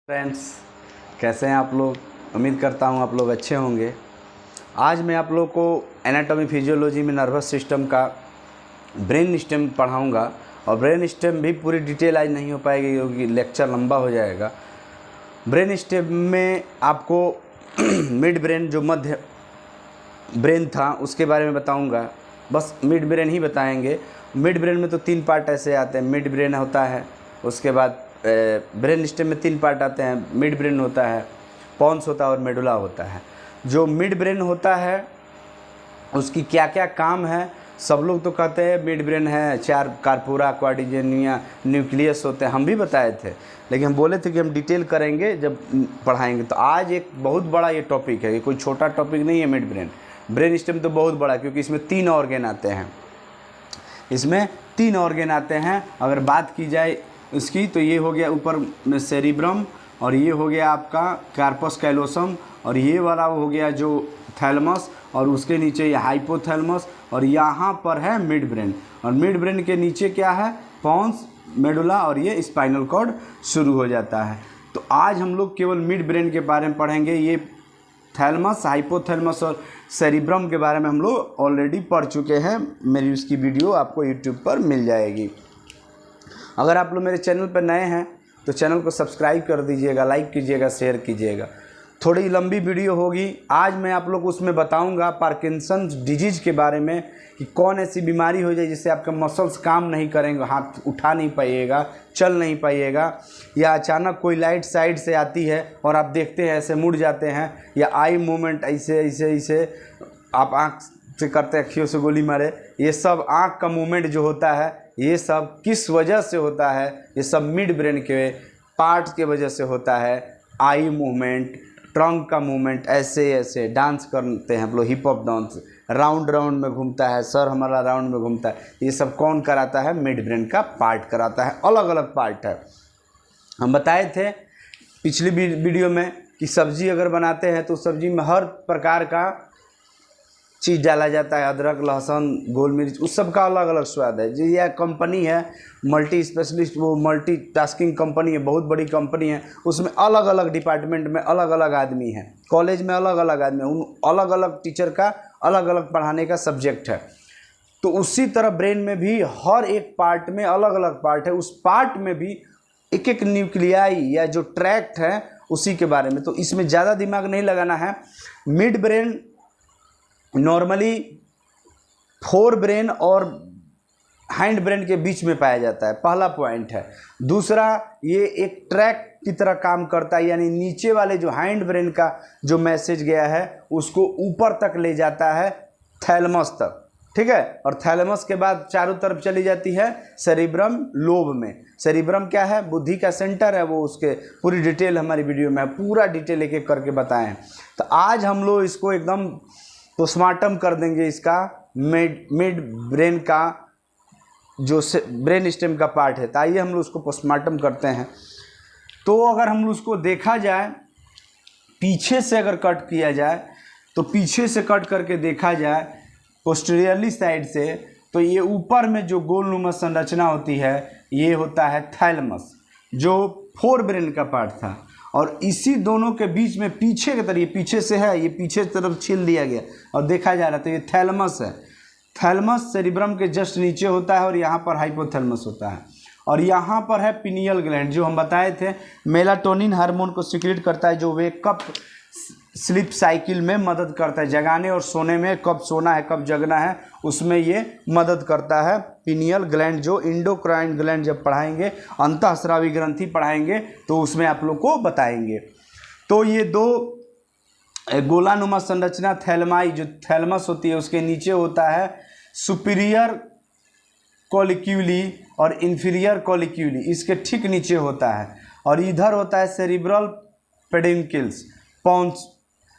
Friends, कैसे हैं आप लोग। उम्मीद करता हूं आप लोग अच्छे होंगे। आज मैं आप लोग को एनाटॉमी फिजियोलॉजी में नर्वस सिस्टम का ब्रेन स्टेम पढ़ाऊंगा। और ब्रेन स्टेम भी पूरी डिटेल आज नहीं हो पाएगी क्योंकि लेक्चर लंबा हो जाएगा। ब्रेन स्टेम में आपको मिड ब्रेन जो मध्य ब्रेन था उसके बारे में बताऊंगा। बस मिड ब्रेन ही बताएंगे। मिड ब्रेन में तो 3 पार्ट ऐसे आते हैं। मिड ब्रेन होता है, उसके बाद ब्रेन स्टेम में 3 पार्ट आते हैं। मिड ब्रेन होता है, पॉन्स होता है और मेडुला होता है। जो मिड ब्रेन होता है उसकी क्या क्या काम है। सब लोग तो कहते हैं मिड ब्रेन है 4 कार्पोरा, क्वाड्रिजेनिया, न्यूक्लियस होते हैं। हम भी बताए थे, लेकिन हम बोले थे कि हम डिटेल करेंगे जब पढ़ाएंगे। तो आज एक बहुत बड़ा ये टॉपिक है, ये कोई छोटा टॉपिक नहीं है। मिड ब्रेन ब्रेन स्टेम तो बहुत बड़ा, क्योंकि इसमें 3 ऑर्गन आते हैं। इसमें 3 ऑर्गन आते हैं। अगर बात की जाए इसकी तो ये हो गया ऊपर में सेरिब्रम, और ये हो गया आपका कार्पस कैलोसम, और ये वाला हो गया जो थैलमस, और उसके नीचे ये हाइपोथैलमस, और यहाँ पर है मिड ब्रेन। और मिड ब्रेन के नीचे क्या है, पॉन्स, मेडुला, और ये स्पाइनल कॉर्ड शुरू हो जाता है। तो आज हम लोग केवल मिड ब्रेन के बारे में पढ़ेंगे। ये थैलमस, हाइपोथैलमस और सेरिब्रम के बारे में हम लोग ऑलरेडी पढ़ चुके हैं। मेरी उसकी वीडियो आपको यूट्यूब पर मिल जाएगी। अगर आप लोग मेरे चैनल पर नए हैं तो चैनल को सब्सक्राइब कर दीजिएगा, लाइक कीजिएगा, शेयर कीजिएगा। थोड़ी लंबी वीडियो होगी। आज मैं आप लोग को उसमें बताऊंगा पार्किंसंस डिजीज़ के बारे में, कि कौन ऐसी बीमारी हो जाए जिससे आपके मसल्स काम नहीं करेंगे, हाथ उठा नहीं पाइएगा, चल नहीं पाइएगा, या अचानक कोई लाइट साइड से आती है और आप देखते हैं ऐसे मुड़ जाते हैं, या आई मूवमेंट ऐसे ऐसे ऐसे आप आँख से करते हैं, अखियों से गोली मारे। ये सब आँख का मूवमेंट जो होता है, ये सब किस वजह से होता है? ये सब मिड ब्रेन के पार्ट्स के वजह से होता है। आई मूवमेंट, ट्रंक का मूवमेंट, ऐसे ऐसे डांस करते हैं आप लोग, hip hop dance, round round में घूमता है, सर हमारा राउंड में घूमता है। ये सब कौन कराता है? मिड ब्रेन का पार्ट कराता है। अलग अलग पार्ट है। हम बताए थे पिछली वीडियो में कि सब्जी अगर बनाते हैं तो सब्जी में हर प्रकार का चीज़ डाला जाता है, अदरक, लहसुन, गोल मिर्च, उस सब का अलग अलग स्वाद है। जो यह कंपनी है मल्टी स्पेशलिस्ट, वो मल्टी टास्किंग कंपनी है, बहुत बड़ी कंपनी है। उसमें अलग अलग डिपार्टमेंट में अलग अलग आदमी हैं, कॉलेज में अलग अलग आदमी हैं, उन अलग अलग टीचर का अलग अलग पढ़ाने का सब्जेक्ट है। तो उसी तरह ब्रेन में भी हर एक पार्ट में अलग अलग पार्ट है। उस पार्ट में भी एक एक न्यूक्लियाई या जो ट्रैक्ट है उसी के बारे में। तो इसमें ज़्यादा दिमाग नहीं लगाना है। मिड ब्रेन नॉर्मली 4 ब्रेन और हैंड ब्रेन के बीच में पाया जाता है, पहला पॉइंट है। दूसरा, ये एक ट्रैक की तरह काम करता है, यानी नीचे वाले जो हैंड ब्रेन का जो मैसेज गया है उसको ऊपर तक ले जाता है, थैलमस तक, ठीक है। और थैलमस के बाद चारों तरफ चली जाती है सेरिब्रम लोब में। सेरिब्रम क्या है? बुद्धि का सेंटर है वो। उसके पूरी डिटेल हमारी वीडियो में है, पूरा डिटेल एक एक करके बताएं। तो आज हम लोग इसको एकदम पोस्टमार्टम कर देंगे, इसका मिड ब्रेन का जो ब्रेन स्टेम का पार्ट है। तो आइए हम लोग उसको पोस्टमार्टम करते हैं। तो अगर हम लोग उसको देखा जाए, पीछे से अगर कट किया जाए, तो पीछे से कट करके देखा जाए पोस्टीरियरली साइड से, तो ये ऊपर में जो गोलनुमा संरचना होती है ये होता है थैलमस, जो 4 ब्रेन का पार्ट था। और इसी दोनों के बीच में पीछे की तरफ, ये पीछे से है, ये पीछे की तरफ छील दिया गया और देखा जा रहा था, ये थैलमस है। थैलमस सेरिब्रम के जस्ट नीचे होता है और यहाँ पर हाइपोथैलमस होता है। और यहाँ पर है पिनियल ग्लैंड, जो हम बताए थे मेलाटोनिन हार्मोन को सिक्रेट करता है, जो वेकअप स्लीप साइकिल में मदद करता है, जगाने और सोने में, कब सोना है कब जगना है उसमें ये मदद करता है। पिनियल ग्लैंड, जो इंडोक्राइन ग्लैंड जब पढ़ाएंगे, अंतःस्रावी ग्रंथि पढ़ाएंगे तो उसमें आप लोग को बताएंगे। तो ये 2 गोलानुमा संरचना थैलमाई, जो थैलमस होती है उसके नीचे होता है सुपीरियर कॉलिक्यूली और इंफीरियर कॉलिक्यूली, इसके ठीक नीचे होता है। और इधर होता है सेरिब्रल पेडिंकल्स, पॉन्स,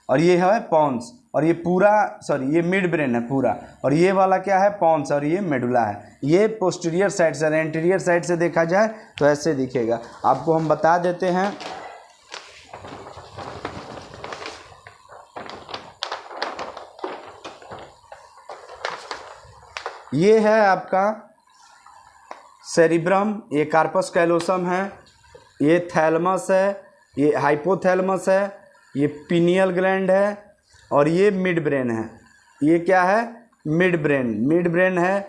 और ये है पॉन्स। और ये पूरा, सॉरी, ये मिड ब्रेन है पूरा। और ये वाला क्या है? पॉन्स, और ये मेडुला है। ये पोस्टीरियर साइड से, एंटीरियर साइड से देखा जाए तो ऐसे दिखेगा। आपको हम बता देते हैं। ये है आपका सेरिब्रम, ये कार्पस कैलोसम है, ये थैलमस है, ये हाइपोथैलेमस है, ये पीनियल ग्लैंड है और ये मिड ब्रेन है। ये क्या है? Mid brain. मिड ब्रेन है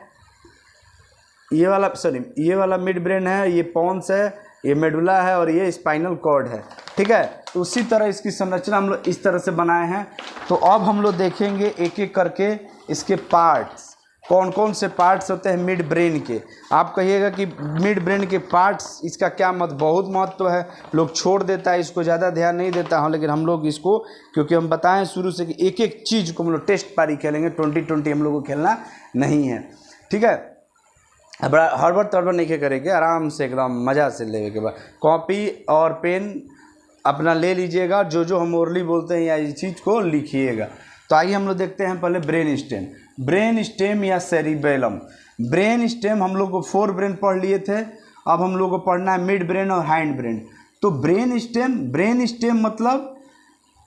ये वाला, सॉरी ये वाला मिड ब्रेन है, ये पॉन्स है, ये मेडुला है और ये स्पाइनल कॉर्ड है। ठीक है, तो उसी तरह इसकी संरचना हम लोग इस तरह से बनाए हैं। तो अब हम लोग देखेंगे एक एक करके इसके पार्ट्स, कौन कौन से पार्ट्स होते हैं मिड ब्रेन के। आप कहिएगा कि मिड ब्रेन के पार्ट्स इसका क्या बहुत महत्व है, लोग छोड़ देता है, इसको ज़्यादा ध्यान नहीं देता। हाँ, लेकिन हम लोग इसको, क्योंकि हम बताएं शुरू से कि एक एक चीज़ को हम लोग टेस्ट पारी खेलेंगे, 20-20 हम लोग को खेलना नहीं है। ठीक है, अब हड़बड़ तड़बड़ नहीं करेंगे, आराम से एकदम मज़ा से लेने के बाद कॉपी और पेन अपना ले लीजिएगा, जो जो हम ओरली बोलते हैं या इस चीज़ को लिखिएगा। तो आइए हम लोग देखते हैं पहले ब्रेन स्टेम। ब्रेन स्टेम या सेरिबेलम। ब्रेन स्टेम हम लोग को 4 ब्रेन पढ़ लिए थे, अब हम लोग को पढ़ना है मिड ब्रेन और हाइंड ब्रेन। तो ब्रेन स्टेम मतलब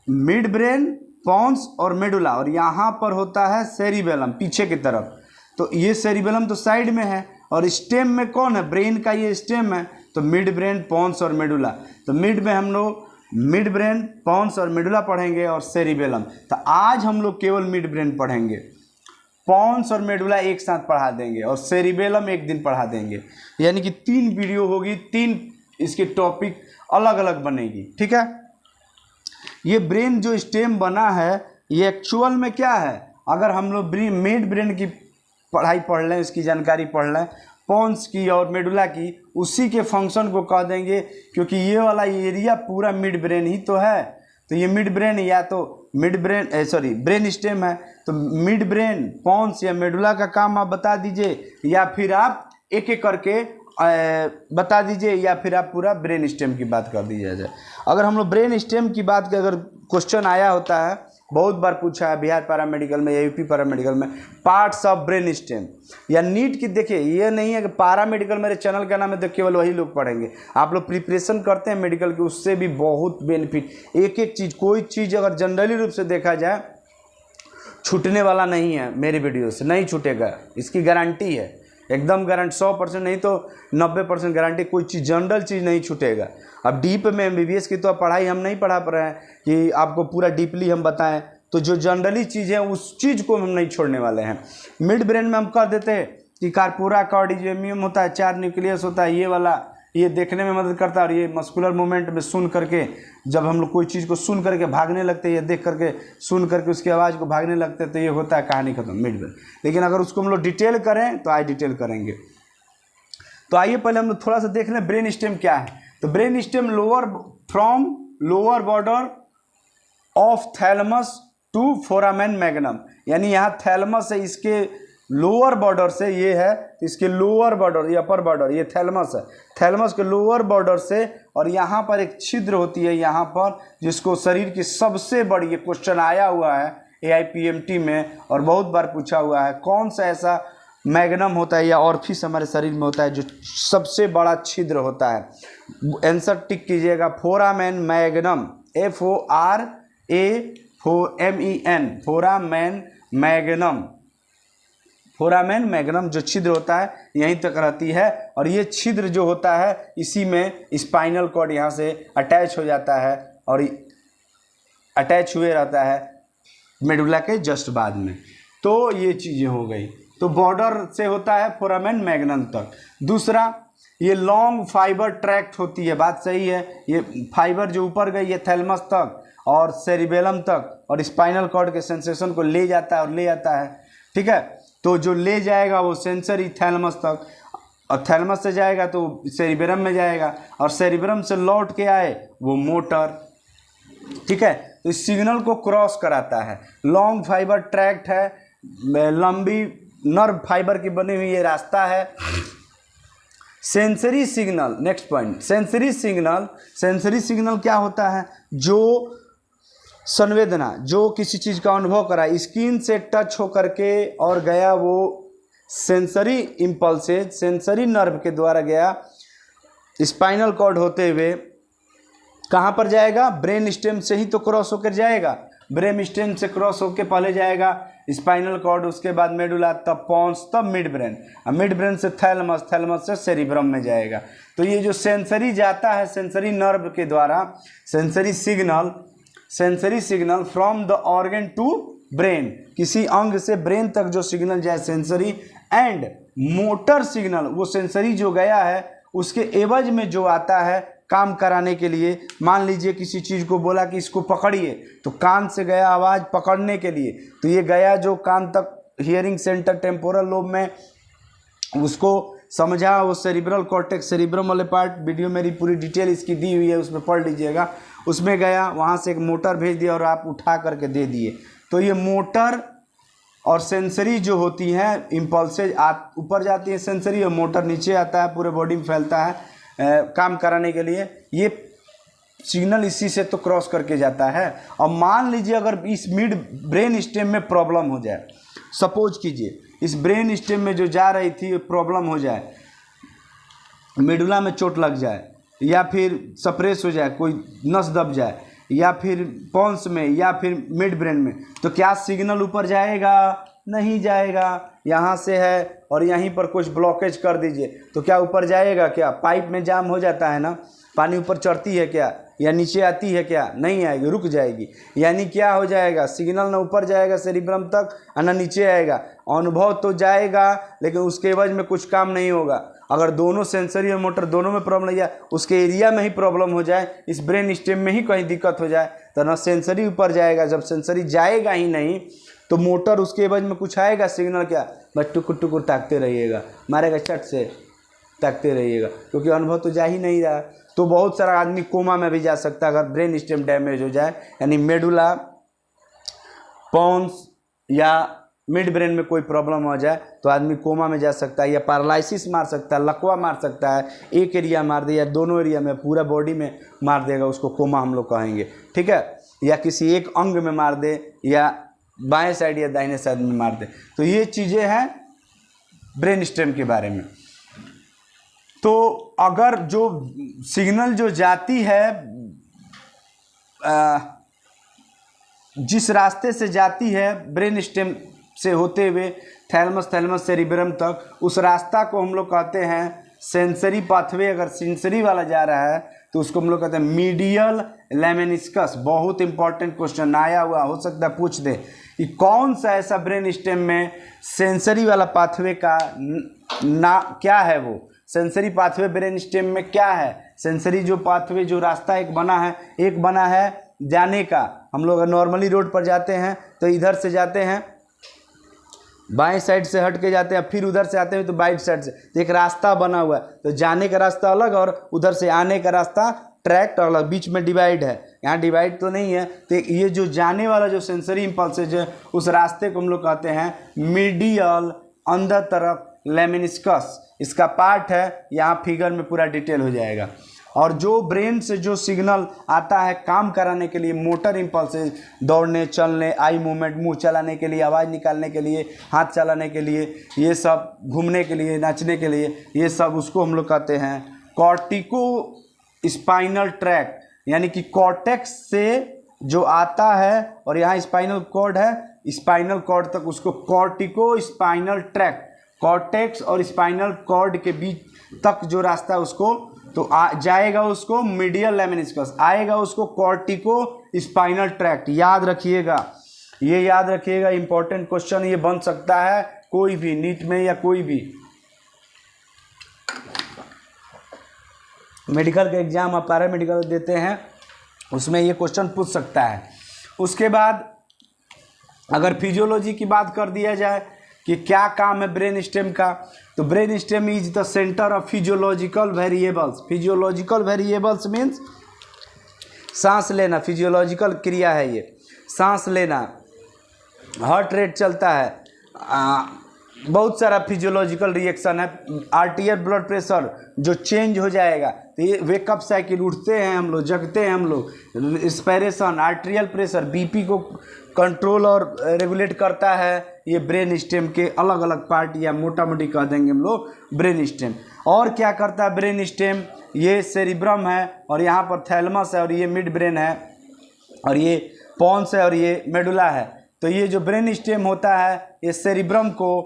मिड ब्रेन, पॉन्स और मेडुला, और यहाँ पर होता है सेरिबेलम पीछे की तरफ। तो ये सेरिबेलम तो साइड में है और स्टेम में कौन है? ब्रेन का ये स्टेम है। तो मिड ब्रेन, पॉन्स और मेडुला। तो मिड में हम लोग मिड ब्रेन, पॉन्स और मेडुला पढ़ेंगे और सेरिबेलम। तो आज हम लोग केवल मिड ब्रेन पढ़ेंगे, पॉन्स और मेडुला एक साथ पढ़ा देंगे और सेरिबेलम एक दिन पढ़ा देंगे। यानी कि 3 वीडियो होगी, 3 इसके टॉपिक अलग अलग बनेगी। ठीक है, ये ब्रेन जो स्टेम बना है ये एक्चुअल में क्या है? अगर हम लोग मिड ब्रेन की पढ़ाई पढ़ लें, इसकी जानकारी पढ़ लें, पॉन्स की और मेडुला की, उसी के फंक्शन को कह देंगे, क्योंकि ये वाला एरिया पूरा मिड ब्रेन ही तो है। तो ये मिड ब्रेन या तो ब्रेन स्टेम है। तो मिड ब्रेन, पॉन्स या मेडुला का काम आप बता दीजिए, या फिर आप एक एक करके बता दीजिए, या फिर आप पूरा ब्रेन स्टेम की बात कर दीजिए जाए। अगर हम लोग ब्रेन स्टेम की बात के अगर क्वेश्चन आया होता है, बहुत बार पूछा है बिहार पैरामेडिकल में या यूपी पैरामेडिकल में, पार्ट्स ऑफ ब्रेन स्टेम या नीट की। देखिए, ये नहीं है कि पैरामेडिकल मेरे चैनल का नाम है तो केवल वही लोग पढ़ेंगे। आप लोग प्रिपरेशन करते हैं मेडिकल की, उससे भी बहुत बेनिफिट। एक एक चीज़, कोई चीज़ अगर जनरली रूप से देखा जाए छूटने वाला नहीं है, मेरे वीडियो से नहीं छूटेगा, इसकी गारंटी है, एकदम गारंटी। 100% नहीं तो 90% गारंटी, कोई चीज़ जनरल चीज़ नहीं छूटेगा। अब डीप में MBBS की तो पढ़ाई हम नहीं पढ़ा रहे हैं कि आपको पूरा डीपली हम बताएं, तो जो जनरली चीज़ है उस चीज़ को हम नहीं छोड़ने वाले हैं। मिड ब्रेन में हम कर देते हैं कि कार्पोरा कॉर्डियम होता है, 4 न्यूक्लियस होता है, ये वाला, ये देखने में मदद करता है, और ये मस्कुलर मूवमेंट में सुन करके, जब हम लोग कोई चीज़ को सुन करके भागने लगते हैं या देख करके सुन करके उसकी आवाज़ को भागने लगते हैं, तो ये होता है कहानी खत्म, मिड ब्रेन। लेकिन अगर उसको हम लोग डिटेल करें तो आज डिटेल करेंगे। तो आइए पहले हम लोग थोड़ा सा देख लें ब्रेन स्टेम क्या है। तो brain stem from lower border of thalamus to foramen magnum, यानी यहाँ थैलेमस है, इसके लोअर बॉर्डर से ये है, तो इसके लोअर बॉर्डर, ये अपर बॉर्डर, ये थैलेमस है, थैलेमस के लोअर बॉर्डर से, और यहाँ पर एक छिद्र होती है यहाँ पर, जिसको शरीर की सबसे बड़ी, ये क्वेश्चन आया हुआ है AIPMT में और बहुत बार पूछा हुआ है, कौन सा ऐसा मैग्नम होता है या ऑर्फिस हमारे शरीर में होता है जो सबसे बड़ा छिद्र होता है? आंसर टिक कीजिएगा, foramen magnum, FORAMEN, foramen magnum. Foramen magnum जो छिद्र होता है यहीं तक रहती है, और ये छिद्र जो होता है इसी में स्पाइनल कॉर्ड यहाँ से अटैच हो जाता है और अटैच हुए रहता है मेडुला के जस्ट बाद में। तो ये चीज़ें हो गई। तो बॉर्डर से होता है फोरामेन मैग्नम तक। दूसरा, ये लॉन्ग फाइबर ट्रैक्ट होती है, बात सही है, ये फाइबर जो ऊपर गई ये थैलेमस तक और सेरिबेलम तक और स्पाइनल कॉर्ड के सेंसेशन को ले जाता है और ले आता है। ठीक है, तो जो ले जाएगा वो सेंसरी थैलेमस तक, और थैलेमस से जाएगा तो सेरिबेलम में जाएगा, और सेरिबेलम से लौट के आए वो मोटर। ठीक है, तो इस सिग्नल को क्रॉस कराता है। लॉन्ग फाइबर ट्रैक्ट है, लंबी नर्व फाइबर की बनी हुई ये रास्ता है। Sensory signal, next point, sensory signal क्या होता है? जो संवेदना, जो किसी चीज़ का अनुभव करा, स्किन से टच हो करके और गया, वो सेंसरी इम्पल्सेज, सेंसरी नर्व के द्वारा गया, स्पाइनल कॉर्ड होते हुए कहाँ पर जाएगा? ब्रेन स्टेम से ही तो क्रॉस होकर जाएगा। ब्रेन स्टेम से क्रॉस होके पहले जाएगा स्पाइनल कॉर्ड, उसके बाद मेडुला, तब पॉन्स, तब मिड ब्रेन, मिड ब्रेन से थैलमस, थैलमस से सेरिब्रम में जाएगा। तो ये जो सेंसरी जाता है सेंसरी नर्व के द्वारा, sensory signal from the organ to brain, किसी अंग से ब्रेन तक जो सिग्नल जाए सेंसरी, एंड मोटर सिग्नल, वो सेंसरी जो गया है उसके एवज में जो आता है काम कराने के लिए। मान लीजिए किसी चीज़ को बोला कि इसको पकड़िए, तो कान से गया आवाज़ पकड़ने के लिए, तो ये गया जो कान तक हियरिंग सेंटर टेम्पोरल लोब में, उसको समझा, वो सेरिब्रल कॉर्टेक्स, सेरिब्रम वाले पार्ट, वीडियो मेरी पूरी डिटेल इसकी दी हुई है, उसमें पढ़ लीजिएगा। उसमें गया, वहाँ से एक मोटर भेज दिया और आप उठा करके दे दिए। तो ये मोटर और सेंसरी जो होती हैं, इम्पल्सेज ऊपर जाती है सेंसरी, और मोटर नीचे आता है, पूरे बॉडी में फैलता है काम कराने के लिए। ये सिग्नल इसी से तो क्रॉस करके जाता है। और मान लीजिए अगर इस मिड ब्रेन स्टेम में प्रॉब्लम हो जाए, सपोज कीजिए इस ब्रेन स्टेम में जो जा रही थी प्रॉब्लम हो जाए, मेडुला में चोट लग जाए, या फिर सप्रेस हो जाए, कोई नस दब जाए, या फिर पॉन्स में, या फिर मिड ब्रेन में, तो क्या सिग्नल ऊपर जाएगा? नहीं जाएगा। यहाँ से है और यहीं पर कुछ ब्लॉकेज कर दीजिए, तो क्या ऊपर जाएगा? क्या पाइप में जाम हो जाता है ना, पानी ऊपर चढ़ती है क्या, या नीचे आती है क्या? नहीं आएगी, रुक जाएगी। यानी क्या हो जाएगा? सिग्नल ना ऊपर जाएगा सेरिब्रम तक और ना नीचे आएगा। अनुभव तो जाएगा लेकिन उसके एवज में कुछ काम नहीं होगा। अगर दोनों सेंसरी और मोटर दोनों में प्रॉब्लम या उसके एरिया में ही प्रॉब्लम हो जाए, इस ब्रेन स्टेम में ही कहीं दिक्कत हो जाए, तो ना सेंसरी ऊपर जाएगा। जब सेंसरी जाएगा ही नहीं तो मोटर उसके एवज में कुछ आएगा सिग्नल? क्या बस टुकुर टुकुर ताकते रहिएगा, मारेगा चट से, ताकते रहिएगा, क्योंकि अनुभव तो जा ही नहीं रहा। तो बहुत सारा आदमी कोमा में भी जा सकता है अगर ब्रेन स्टेम डैमेज हो जाए, यानी मेडुला, पॉन्स या मिड ब्रेन में कोई प्रॉब्लम हो जाए तो आदमी कोमा में जा सकता है, या पैरालिसिस मार सकता है, लकवा मार सकता है, एक एरिया मार दे या दोनों एरिया में, पूरा बॉडी में मार देगा, उसको कोमा हम लोग कहेंगे, ठीक है। या किसी एक अंग में मार दे, या बाएं साइड या दाहिने साइड में मार दे। तो ये चीज़ें हैं ब्रेन स्टेम के बारे में। तो अगर जो सिग्नल जो जाती है जिस रास्ते से जाती है ब्रेन स्टेम से होते हुए थैलमस सेरिब्रम तक, उस रास्ता को हम लोग कहते हैं सेंसरी पाथवे। अगर सेंसरी वाला जा रहा है तो उसको हम लोग कहते हैं मीडियल लेमेनिस्कस। बहुत इंपॉर्टेंट क्वेश्चन आया हुआ, हो सकता है पूछ दे कि कौन सा ऐसा ब्रेन स्टेम में सेंसरी वाला पाथवे का ना क्या है, वो सेंसरी पाथवे ब्रेन स्टेम में क्या है। सेंसरी जो पाथवे जो रास्ता एक बना है जाने का। हम लोग नॉर्मली रोड पर जाते हैं तो इधर से जाते हैं, बाएं साइड से हट के जाते हैं, फिर उधर से आते हैं तो बाइट साइड से, तो एक रास्ता बना हुआ है। तो जाने का रास्ता अलग और उधर से आने का रास्ता ट्रैक्ट अलग, बीच में डिवाइड है। यहाँ डिवाइड तो नहीं है। तो ये जो जाने वाला जो सेंसरी इम्पल्सेज है उस रास्ते को हम लोग कहते हैं मीडियल अंदर तरफ लेमेनिस्कस। इसका पार्ट है, यहाँ फिगर में पूरा डिटेल हो जाएगा। और जो ब्रेन से जो सिग्नल आता है काम कराने के लिए, मोटर इम्पल्सेज, दौड़ने, चलने, आई मूवमेंट, मुंह चलाने के लिए, आवाज़ निकालने के लिए, हाथ चलाने के लिए, ये सब घूमने के लिए, नाचने के लिए, ये सब उसको हम लोग कहते हैं कॉर्टिको स्पाइनल ट्रैक्ट। यानी कि कॉर्टेक्स से जो आता है और यहाँ स्पाइनल कॉर्ड है, स्पाइनल कॉर्ड तक उसको कॉर्टिको स्पाइनल ट्रैक्ट, कॉर्टेक्स और स्पाइनल कॉर्ड के बीच तक जो रास्ता है उसको तो जाएगा उसको मीडियल लेमेनिस्कस, आएगा उसको कॉर्टिको स्पाइनल ट्रैक्ट। याद रखिएगा, ये याद रखिएगा, इंपॉर्टेंट क्वेश्चन ये बन सकता है कोई भी नीट में या कोई भी मेडिकल का एग्जाम आप पैरामेडिकल देते हैं उसमें ये क्वेश्चन पूछ सकता है। उसके बाद अगर फिजियोलॉजी की बात कर दिया जाए कि क्या काम है ब्रेन स्टेम का, तो brain stem is the centre of physiological variables. Physiological variables means सांस लेना, फिजियोलॉजिकल क्रिया है ये, सांस लेना, हार्ट रेट चलता है, बहुत सारा फिजियोलॉजिकल रिएक्शन है। आर्टियल ब्लड प्रेशर जो चेंज हो जाएगा, तो ये वेकअप साइकिल, उठते हैं हम लोग, जगते हैं हम लोग, इंस्पिरेशन, आर्टियल प्रेशर, बीपी को कंट्रोल और रेगुलेट करता है। ये ब्रेन स्टेम के अलग अलग पार्ट या मोटा मोटी कह देंगे हम लोग ब्रेन स्टेम। और क्या करता है ब्रेन स्टेम, ये सेरिब्रम है और यहाँ पर थैलमस है और ये मिड ब्रेन है और ये पॉन्स है और ये मेडुला है। तो ये जो ब्रेन स्टेम होता है ये सेरिब्रम को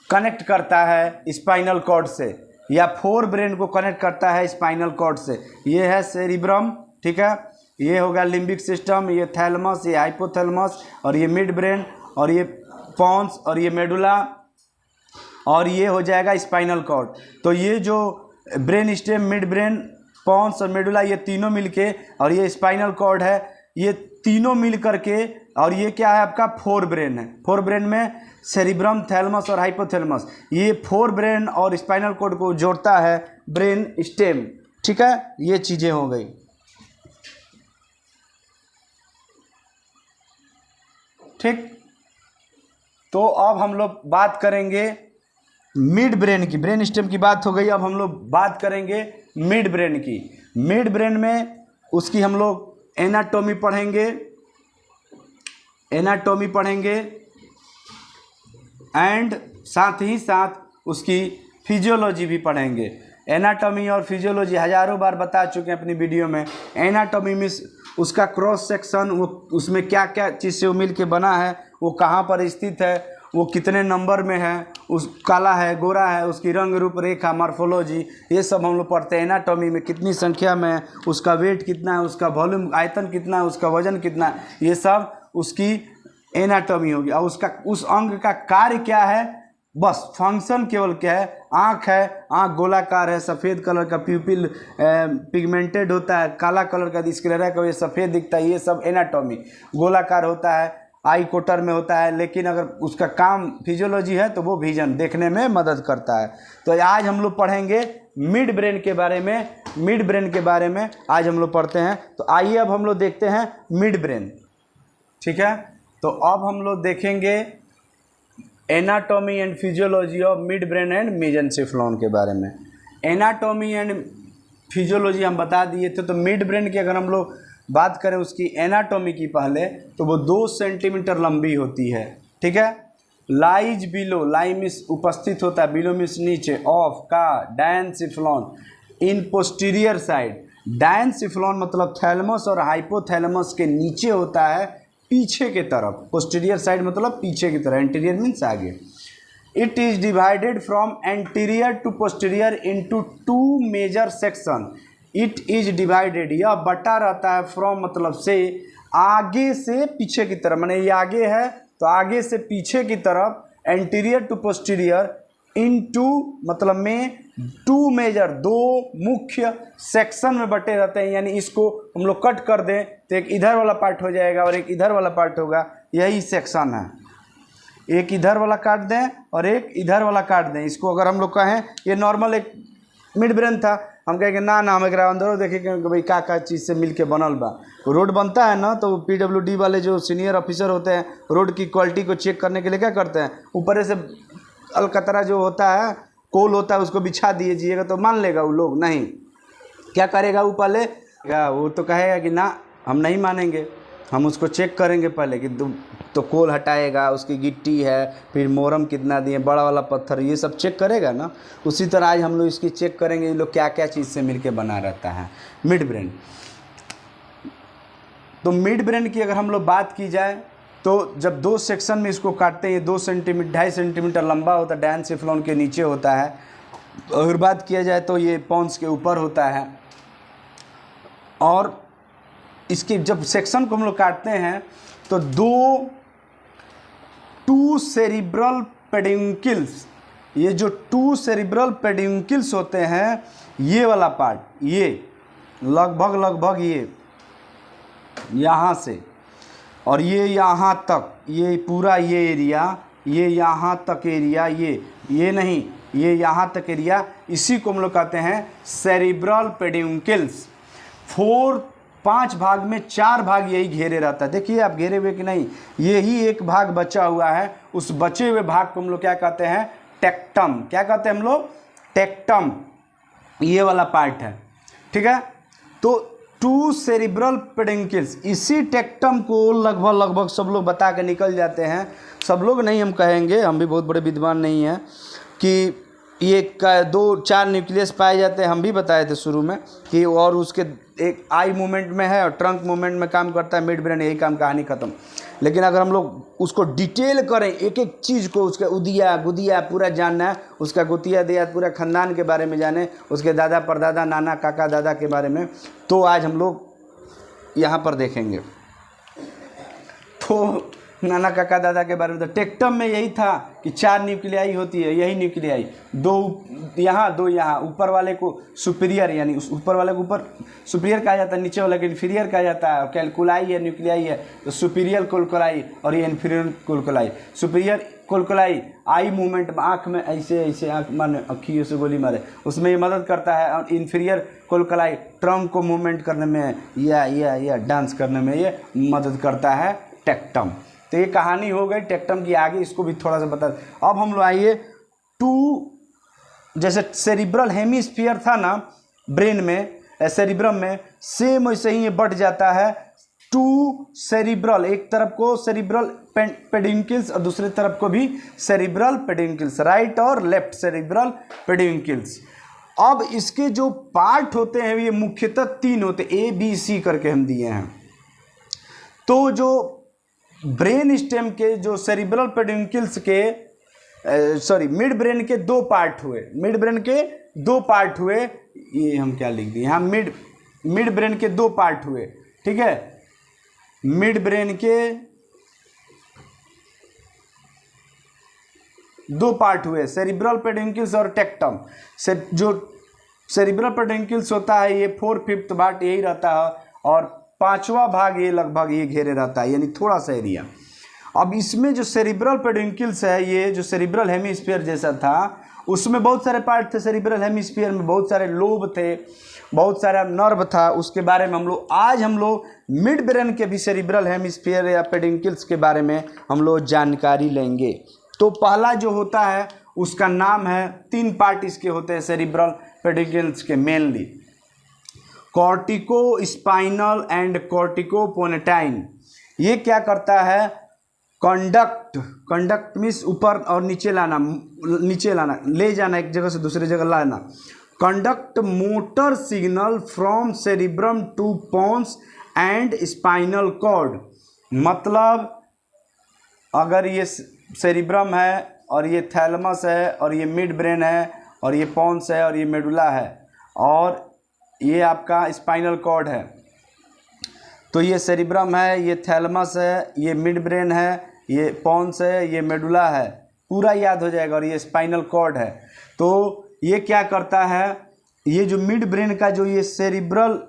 कनेक्ट करता है स्पाइनल कॉर्ड से, या फोर ब्रेन को कनेक्ट करता है स्पाइनल कॉर्ड से। ये है सेरिब्रम, ठीक है, ये होगा लिम्बिक सिस्टम, ये थैलमस, ये हाइपोथैलमस, और ये मिड ब्रेन, और ये पॉन्स, और ये मेडुला, और ये हो जाएगा स्पाइनल कॉर्ड। तो ये जो brain stem, midbrain, pons और मेडुला, ये तीनों मिलके, और ये स्पाइनल कॉर्ड है, ये तीनों मिल करके, और ये क्या है आपका फोर ब्रेन है। फोर ब्रेन में सेरिब्रम, थैलमस और हाइपोथैलमस, ये फोर ब्रेन और स्पाइनल कॉर्ड को जोड़ता है ब्रेन स्टेम, ठीक है। ये चीज़ें हो गई। ठीक, तो अब हम लोग बात करेंगे मिड ब्रेन की। ब्रेन स्टेम की बात हो गई, अब हम लोग बात करेंगे मिड ब्रेन की। मिड ब्रेन में उसकी हम लोग एनाटॉमी पढ़ेंगे एंड साथ ही साथ उसकी फिजियोलॉजी भी पढ़ेंगे। एनाटॉमी और फिजियोलॉजी हज़ारों बार बता चुके हैं अपनी वीडियो में। एनाटॉमी में उसका क्रॉस सेक्शन, वो उसमें क्या क्या चीज़ से वो मिल के बना है, वो कहाँ पर स्थित है, वो कितने नंबर में है, उस काला है, गोरा है, उसकी रंग रूप रेखा, मॉर्फोलॉजी, ये सब हम लोग पढ़ते हैं। एनाटॉमी में कितनी संख्या में है, उसका वेट कितना है, उसका वॉल्यूम आयतन कितना है, उसका वजन कितना है, ये सब उसकी एनाटॉमी होगी। और उसका उस अंग का कार्य क्या है, बस फंक्शन केवल क्या है, आँख है, आँख गोलाकार है, सफ़ेद कलर का, प्यूपिल पिगमेंटेड होता है, काला कलर का स्क्लेरा का ये सफ़ेद दिखता है, ये सब एनाटॉमी। गोलाकार होता है, आई कोटर में होता है, लेकिन अगर उसका काम फिजियोलॉजी है तो वो विजन देखने में मदद करता है। तो आज हम लोग पढ़ेंगे मिड ब्रेन के बारे में। मिड ब्रेन के बारे में आज हम लोग पढ़ते हैं। तो आइए अब हम लोग देखते हैं मिड ब्रेन, ठीक है। तो अब हम लोग देखेंगे anatomy and physiology of mid brain and mesencephalon के बारे में। एनाटॉमी एंड फिजियोलॉजी हम बता दिए थे। तो मिड ब्रेन की अगर हम लोग बात करें उसकी एनाटॉमी की पहले, तो वो 2 सेंटीमीटर लंबी होती है, ठीक है। लाइज बिलो, लाई मीन्स उपस्थित होता है, बिलो मीन्स नीचे, ऑफ का डायनसिफ्लॉन इन पोस्टीरियर साइड। डायनसिफ्लॉन मतलब थैलमस और हाइपोथैलमस के नीचे होता है, पीछे के तरफ। पोस्टीरियर साइड मतलब पीछे की तरफ, एंटीरियर मीन्स आगे। It is divided from anterior to posterior into 2 major section. It is divided, यह बटा रहता है, फ्रॉम मतलब से, आगे से पीछे की तरफ, माने ये आगे है तो आगे से पीछे की तरफ, एंटीरियर टू पोस्टीरियर, इनटू मतलब में 2 मेजर, 2 मुख्य सेक्शन में बटे रहते हैं। यानी इसको हम लोग कट कर दें तो एक इधर वाला पार्ट हो जाएगा और एक इधर वाला पार्ट होगा, यही सेक्शन है। एक इधर वाला काट दें और एक इधर वाला काट दें। इसको अगर हम लोग कहें ये नॉर्मल एक मिड ब्रेन था, हम कहेंगे ना हम एक अंदर देखें कि भाई क्या चीज़ से मिल के बनल बा। रोड बनता है ना, तो PWD वाले जो सीनियर ऑफिसर होते हैं, रोड की क्वालिटी को चेक करने के लिए क्या करते हैं, ऊपर से अलकतरा जो होता है, कोल होता है, उसको बिछा दीजिएगा तो मान लेगा वो लोग। नहीं, क्या करेगा वो पहले, वो तो कहेगा कि ना हम नहीं मानेंगे, हम उसको चेक करेंगे पहले कि तो कोल हटाएगा, उसकी गिट्टी है, फिर मोरम कितना दिए, बड़ा वाला पत्थर, ये सब चेक करेगा ना। उसी तरह आज हम लोग इसकी चेक करेंगे ये लोग क्या क्या चीज़ से मिलके बना रहता है मिड ब्रेन। तो मिड ब्रेन की अगर हम लोग बात की जाए तो जब 2 सेक्शन में इसको काटते हैं, ये 2 सेंटीमीटर 2.5 सेंटीमीटर लंबा होता है, डायनसिफ्लॉन के नीचे होता है। अगर बात किया जाए तो ये पॉन्स के ऊपर होता है। और इसके जब सेक्शन को हम लोग काटते हैं तो 2 सेरिब्रल पेडिंकल्स, ये जो 2 सेरिब्रल पेडिंकल्स होते हैं, ये वाला पार्ट, ये लगभग ये यहाँ से और ये यहाँ तक, ये पूरा ये एरिया, ये यहाँ तक एरिया, ये नहीं, ये यहाँ तक एरिया, इसी को हम लोग कहते हैं सेरिब्रल पेडिंकल्स। 5 भाग में 4 भाग यही घेरे रहता है। देखिए आप घेरे हुए कि नहीं, यही एक भाग बचा हुआ है। उस बचे हुए भाग को हम लोग क्या कहते हैं, टेक्टम। क्या कहते हैं हम लोग, टेक्टम, ये वाला पार्ट है, ठीक है। तो 2 सेरिब्रल पेडिंकल्स, इसी टेक्टम को लगभग सब लोग बता के निकल जाते हैं। सब लोग नहीं हम कहेंगे, हम भी बहुत बड़े विद्वान नहीं हैं, कि ये दो चार न्यूक्लियस पाए जाते हैं, हम भी बताए थे शुरू में कि, और उसके एक आई मूवमेंट में है और ट्रंक मूवमेंट में काम करता है मिड ब्रेन, यही काम, कहानी ख़त्म। लेकिन अगर हम लोग उसको डिटेल करें, एक एक चीज़ को, उसका उदिया गुदिया पूरा जानना है, उसका गुतिया दिया पूरा ख़ानदान के बारे में जाने, उसके दादा परदादा नाना काका दादा के बारे में, तो आज हम लोग यहाँ पर देखेंगे। तो नाना काका दादा के बारे में तो टेक्टम में यही था कि 4 न्यूक्लियाई होती है, यही न्यूक्लियाई, 2 यहाँ 2 यहाँ, ऊपर वाले को सुपीरियर, यानी उस ऊपर वाले को ऊपर सुपीरियर कहा जाता है, नीचे वाले को इन्फीरियर कहा जाता है। कैलकुलाई है न्यूक्लियाई है तो सुपीरियर कोलकोलाई और ये इन्फीरियर कोलकोलाई। सुपीरियर कोलकोलाई आई मूवमेंट में, आँख में ऐसे ऐसे आँख माने अखियों से गोली मारे, उसमें ये मदद करता है। और इन्फीरियर कोलकोलाई ट्रंक को मूवमेंट करने में या डांस करने में ये मदद करता है टेक्टम। तो ये कहानी हो गई टेक्टम की, आगे इसको भी थोड़ा सा बता। अब हम लोग आइए जैसे सेरिब्रल हेमिस्फीयर था ना ब्रेन में, सेरिब्रम में, सेम वैसे ही ये बढ़ जाता है 2 सेरिब्रल, एक तरफ को सेरिब्रल पेडिंकल्स और दूसरी तरफ को भी सेरिब्रल पेडिंकल्स, राइट और लेफ्ट सेरिब्रल पेडिंकल्स। अब इसके जो पार्ट होते हैं ये मुख्यतः 3 होते, ABC करके हम दिए हैं। तो जो ब्रेन स्टेम के जो सेरिब्रल पेडिंकल्स के मिड ब्रेन के 2 पार्ट हुए, मिड ब्रेन के 2 पार्ट हुए, ये हम क्या लिख दिए यहाँ, मिड ब्रेन के 2 पार्ट हुए, ठीक है। मिड ब्रेन के 2 पार्ट हुए, सेरिब्रल पेडिंकल्स और टेक्टम। से जो सेरिब्रल पेडिंकल्स होता है ये 4/5 पार्ट यही रहता है और 5वां भाग ये लगभग ये घेरे रहता है, यानी थोड़ा सा एरिया। अब इसमें जो सेरिब्रल पेडिंकल्स है, ये जो सेरिब्रल हेमिस्फीयर जैसा था, उसमें बहुत सारे पार्ट थे। सेरिब्रल हेमिस्फीयर में बहुत सारे लोब थे, बहुत सारा नर्व था, उसके बारे में आज हम लोग मिड ब्रेन के भी सेरिब्रल हेमिस्फीयर या पेडिंकल्स के बारे में हम लोग जानकारी लेंगे। तो पहला जो होता है उसका नाम है, 3 पार्ट इसके होते हैं सेरिब्रल पेडिंकल्स के mainly, cortico spinal and cortico pontine. ये क्या करता है, कंडक्ट मीन्स ऊपर और नीचे लाना, ले जाना, एक जगह से दूसरी जगह लाना। Conduct motor signal from cerebrum to pons and spinal cord. मतलब अगर ये सेरिब्रम है और ये थैलमस है और ये मिड ब्रेन है और ये पोन्स है और ये मेडुला है और ये आपका स्पाइनल कॉर्ड है, तो ये सेरिब्रम है, ये थैलमस है, ये मिड ब्रेन है, ये पोन्स है, ये मेडुला है, पूरा याद हो जाएगा, और ये स्पाइनल कॉर्ड है। तो ये क्या करता है, ये जो मिड ब्रेन का जो ये सेरिब्रल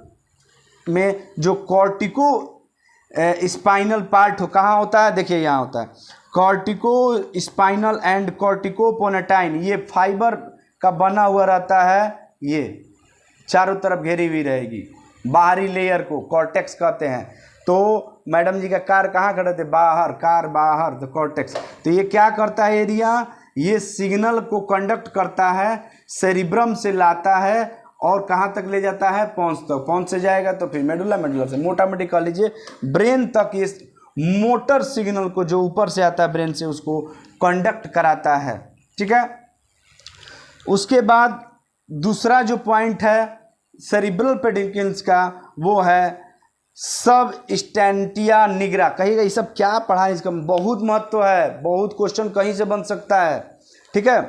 में जो कॉर्टिको स्पाइनल पार्ट कहाँ होता है, देखिए यहाँ होता है, cortico spinal and cortico pontine. ये फाइबर का बना हुआ रहता है, ये चारों तरफ घेरी हुई रहेगी, बाहरी लेयर को कॉर्टेक्स कहते हैं। तो मैडम जी का कार कहाँ खड़े थे, बाहर, कार बाहर, तो कॉर्टेक्स। तो ये क्या करता है एरिया, ये सिग्नल को कंडक्ट करता है, सेरिब्रम से लाता है और कहाँ तक ले जाता है, पोन्स तक। पोन्स से जाएगा तो फिर मेडुला, मेडुला से मोटा मोटी कह लीजिए ब्रेन तक ये मोटर सिग्नल को जो ऊपर से आता है ब्रेन से उसको कंडक्ट कराता है, ठीक है। उसके बाद दूसरा जो पॉइंट है सेरिब्रल पेडिंकल्स का, वो है सब स्टेंटिया निग्रा। कहिएगा ये सब क्या पढ़ा है, इसका बहुत महत्व है, बहुत क्वेश्चन कहीं से बन सकता है, ठीक है।